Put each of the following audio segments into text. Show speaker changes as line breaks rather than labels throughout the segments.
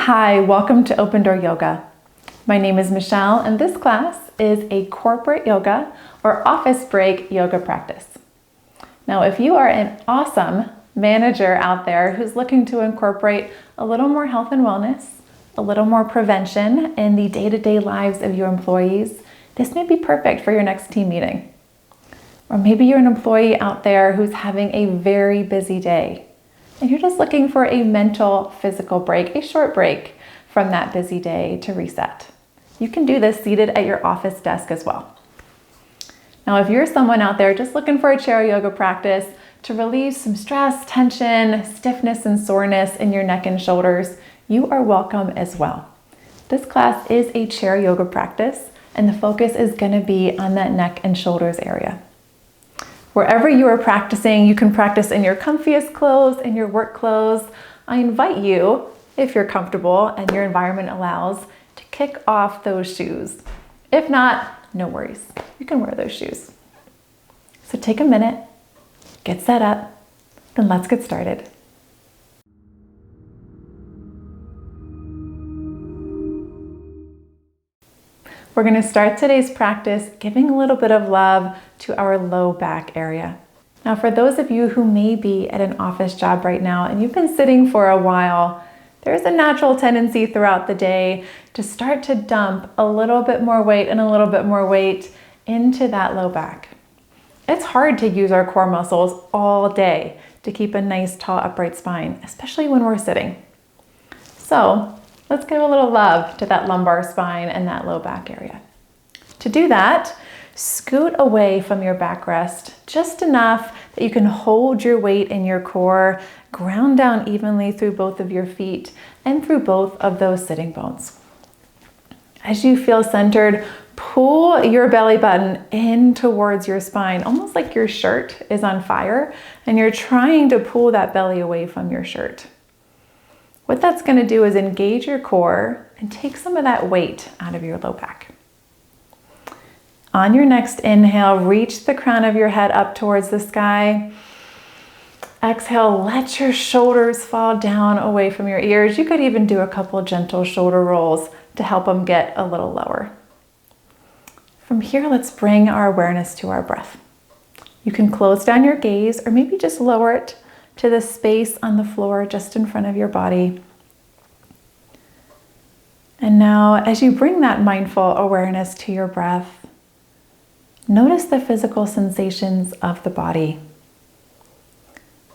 Hi, welcome to Open Door Yoga. My name is Michelle, and this class is a corporate yoga or office break yoga practice. Now, if you are an awesome manager out there who's looking to incorporate a little more health and wellness, a little more prevention in the day-to-day lives of your employees, this may be perfect for your next team meeting. Or maybe you're an employee out there who's having a very busy day, and you're just looking for a mental, physical break, a short break from that busy day to reset. You can do this seated at your office desk as well. Now, if you're someone out there just looking for a chair yoga practice to relieve some stress, tension, stiffness, and soreness in your neck and shoulders, you are welcome as well. This class is a chair yoga practice, and the focus is going to be on that neck and shoulders area. Wherever you are practicing, you can practice in your comfiest clothes, in your work clothes. I invite you, if you're comfortable and your environment allows, to kick off those shoes. If not, no worries. You can wear those shoes. So take a minute, get set up, then let's get started. We're going to start today's practice giving a little bit of love to our low back area. Now, for those of you who may be at an office job right now and you've been sitting for a while, there's a natural tendency throughout the day to start to dump a little bit more weight and a little bit more weight into that low back. It's hard to use our core muscles all day to keep a nice, tall, upright spine, especially when we're sitting. So let's give a little love to that lumbar spine and that low back area. To do that, scoot away from your backrest just enough that you can hold your weight in your core, ground down evenly through both of your feet and through both of those sitting bones. As you feel centered, pull your belly button in towards your spine, almost like your shirt is on fire and you're trying to pull that belly away from your shirt. What that's going to do is engage your core and take some of that weight out of your low back. On your next inhale, reach the crown of your head up towards the sky. Exhale, let your shoulders fall down away from your ears. You could even do a couple gentle shoulder rolls to help them get a little lower. From here, let's bring our awareness to our breath. You can close down your gaze or maybe just lower it to the space on the floor just in front of your body. And now, as you bring that mindful awareness to your breath, notice the physical sensations of the body.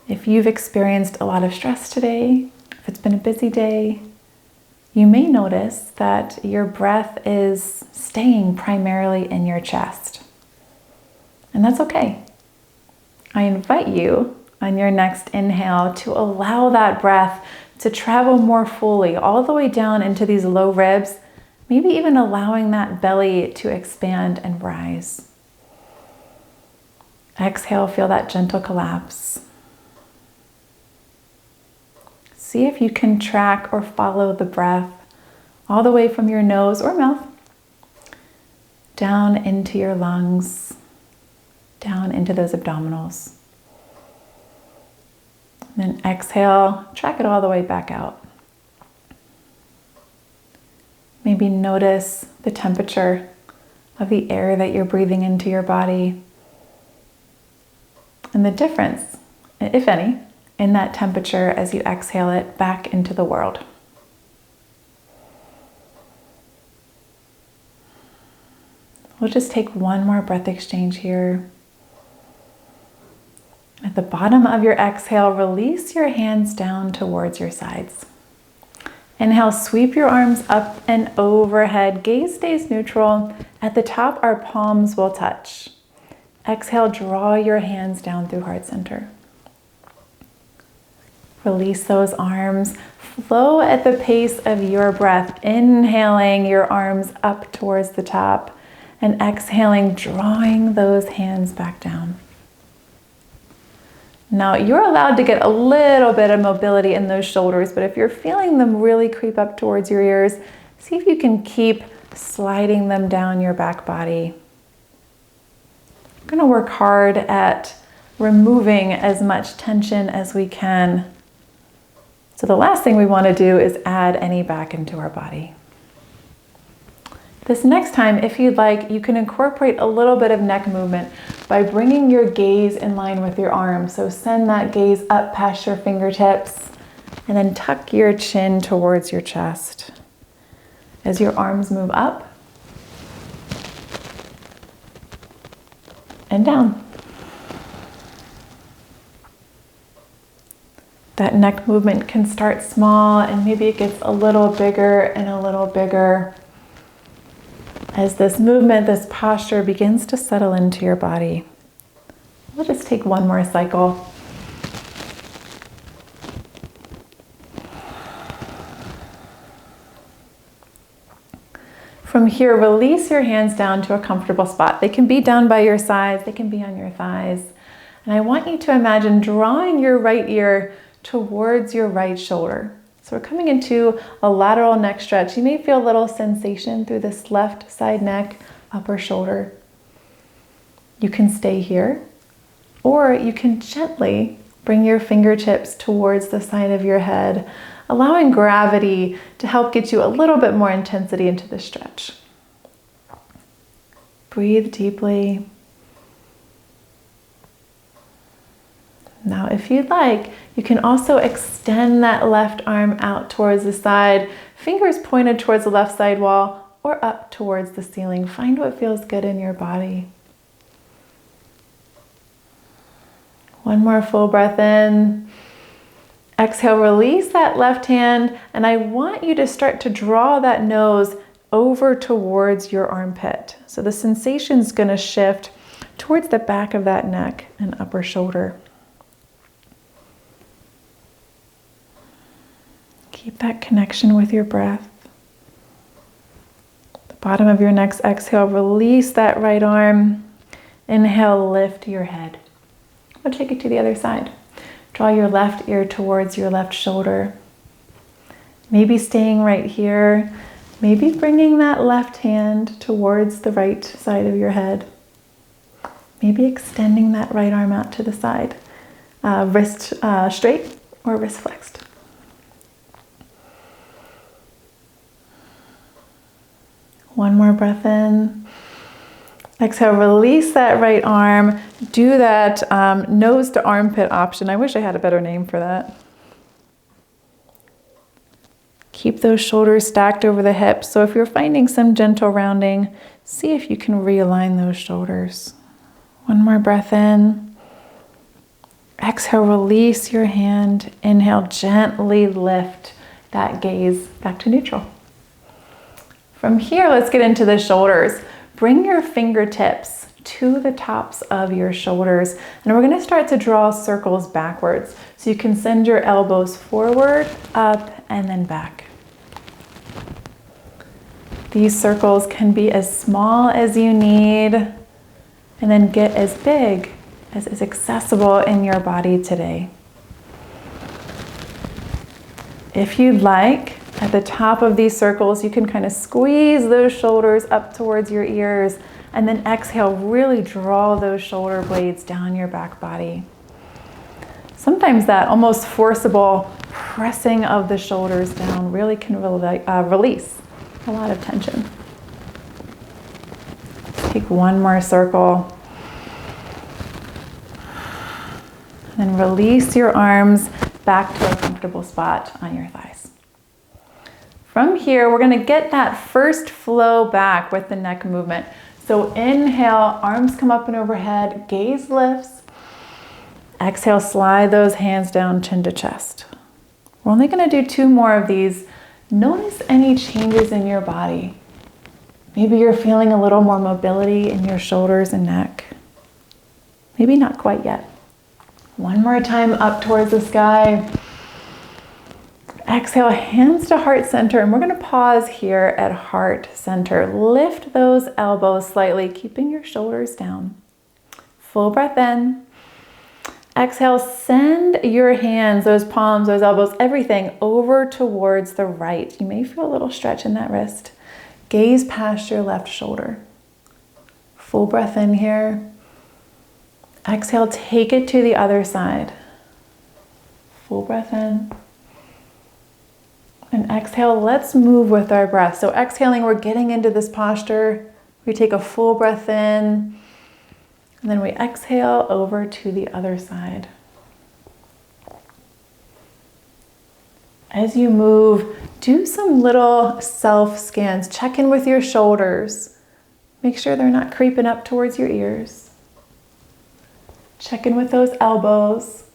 If you've experienced a lot of stress today, if it's been a busy day, you may notice that your breath is staying primarily in your chest. And that's okay. I invite you on your next inhale to allow that breath to travel more fully all the way down into these low ribs, maybe even allowing that belly to expand and rise. Exhale, feel that gentle collapse. See if you can track or follow the breath all the way from your nose or mouth down into your lungs, down into those abdominals. Then exhale, track it all the way back out. Maybe notice the temperature of the air that you're breathing into your body and the difference, if any, in that temperature as you exhale it back into the world. We'll just take one more breath exchange here. At the bottom of your exhale, release your hands down towards your sides. Inhale, sweep your arms up and overhead. Gaze stays neutral. At the top, our palms will touch. Exhale, draw your hands down through heart center. Release those arms. Flow at the pace of your breath. Inhaling your arms up towards the top and exhaling, drawing those hands back down. Now, you're allowed to get a little bit of mobility in those shoulders, but if you're feeling them really creep up towards your ears, see if you can keep sliding them down your back body. We're going to work hard at removing as much tension as we can So the last thing we want to do is add any back into our body. This next time, if you'd like, you can incorporate a little bit of neck movement by bringing your gaze in line with your arms. So send that gaze up past your fingertips and then tuck your chin towards your chest. As your arms move up and down. That neck movement can start small and maybe it gets a little bigger and a little bigger as this movement, this posture begins to settle into your body. We'll just take one more cycle. From here, release your hands down to a comfortable spot. They can be down by your sides, they can be on your thighs. And I want you to imagine drawing your right ear towards your right shoulder. So we're coming into a lateral neck stretch. You may feel a little sensation through this left side neck, upper shoulder. You can stay here, or you can gently bring your fingertips towards the side of your head, allowing gravity to help get you a little bit more intensity into the stretch. Breathe deeply. Now, if you'd like, you can also extend that left arm out towards the side, fingers pointed towards the left side wall or up towards the ceiling. Find what feels good in your body. One more full breath in. Exhale, release that left hand, and I want you to start to draw that nose over towards your armpit. So the sensation is going to shift towards the back of that neck and upper shoulder. Keep that connection with your breath. The bottom of your next exhale, release that right arm. Inhale, lift your head. We'll take it to the other side. Draw your left ear towards your left shoulder. Maybe staying right here. Maybe bringing that left hand towards the right side of your head. Maybe extending that right arm out to the side. Wrist straight or wrist flexed. One more breath in. Exhale, release that right arm. Do that nose to armpit option. I wish I had a better name for that. Keep those shoulders stacked over the hips. So if you're finding some gentle rounding, see if you can realign those shoulders. One more breath in. Exhale, release your hand. Inhale, gently lift that gaze back to neutral. From here, let's get into the shoulders. Bring your fingertips to the tops of your shoulders, and we're going to start to draw circles backwards. So you can send your elbows forward, up, and then back. These circles can be as small as you need, and then get as big as is accessible in your body today. If you'd like, at the top of these circles, you can kind of squeeze those shoulders up towards your ears, and then exhale, really draw those shoulder blades down your back body. Sometimes that almost forcible pressing of the shoulders down really can release a lot of tension. Take one more circle. And then release your arms back to a comfortable spot on your thighs. From here, we're going to get that first flow back with the neck movement. So inhale, arms come up and overhead, gaze lifts. Exhale, slide those hands down, chin to chest. We're only going to do 2 more of these. Notice any changes in your body. Maybe you're feeling a little more mobility in your shoulders and neck. Maybe not quite yet. One more time up towards the sky. Exhale, hands to heart center, and we're going to pause here at heart center. Lift those elbows slightly, keeping your shoulders down. Full breath in. Exhale, send your hands, those palms, those elbows, everything over towards the right. You may feel a little stretch in that wrist. Gaze past your left shoulder. Full breath in here. Exhale, take it to the other side. Full breath in. And exhale, let's move with our breath. So exhaling, we're getting into this posture. We take a full breath in, and then we exhale over to the other side. As you move, do some little self-scans. Check in with your shoulders. Make sure they're not creeping up towards your ears. Check in with those elbows.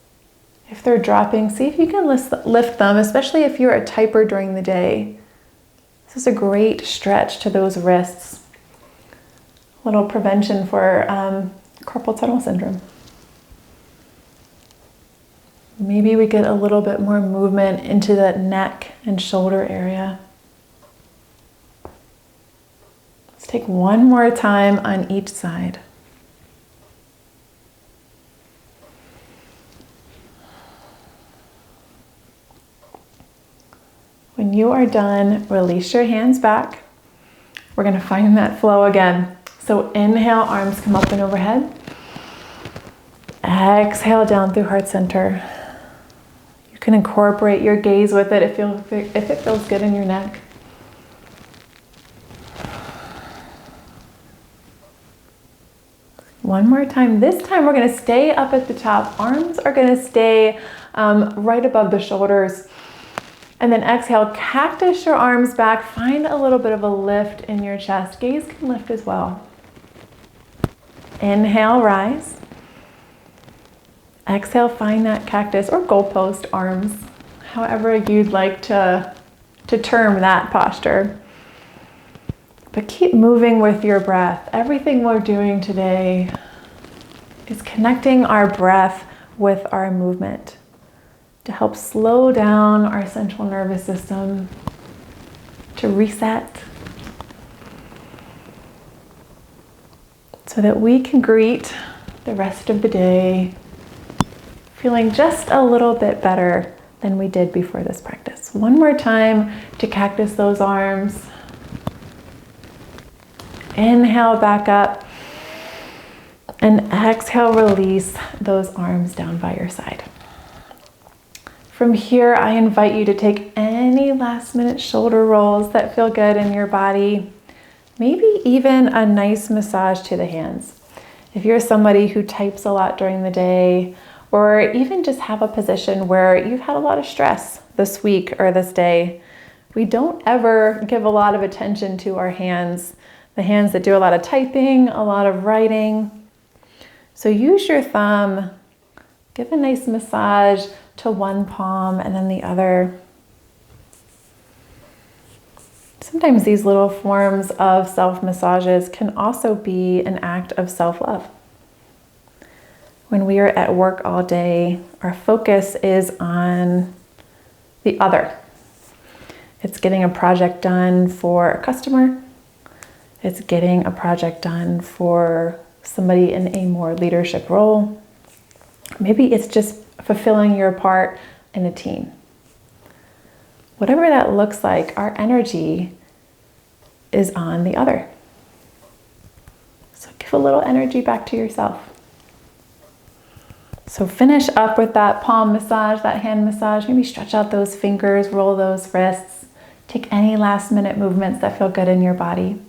If they're dropping, see if you can lift them, especially if you're a typer during the day. This is a great stretch to those wrists. A little prevention for carpal tunnel syndrome. Maybe we get a little bit more movement into that neck and shoulder area. Let's take one more time on each side. When you are done, release your hands back. We're going to find that flow again. So inhale, arms come up and overhead. Exhale down through heart center. You can incorporate your gaze with it if it feels good in your neck. One more time. This time we're going to stay up at the top. Arms are going to stay right above the shoulders. And then exhale, cactus your arms back. Find a little bit of a lift in your chest. Gaze can lift as well. Inhale, rise. Exhale, find that cactus or goalpost arms, however you'd like to term that posture. But keep moving with your breath. Everything we're doing today is connecting our breath with our movement to help slow down our central nervous system, to reset, so that we can greet the rest of the day feeling just a little bit better than we did before this practice. One more time to cactus those arms. Inhale back up, and exhale, release those arms down by your side. From here, I invite you to take any last minute shoulder rolls that feel good in your body. Maybe even a nice massage to the hands. If you're somebody who types a lot during the day, or even just have a position where you've had a lot of stress this week or this day, we don't ever give a lot of attention to our hands. The hands that do a lot of typing, a lot of writing. So use your thumb, give a nice massage to one palm and then the other. Sometimes these little forms of self-massages can also be an act of self-love. When we are at work all day, our focus is on the other. It's getting a project done for a customer. It's getting a project done for somebody in a more leadership role. Maybe it's just fulfilling your part in a team. Whatever that looks like, our energy is on the other. So give a little energy back to yourself. So finish up with that palm massage, that hand massage. Maybe stretch out those fingers, roll those wrists. Take any last minute movements that feel good in your body.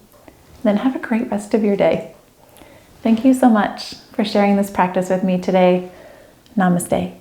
Then have a great rest of your day. Thank you so much for sharing this practice with me today. Namaste.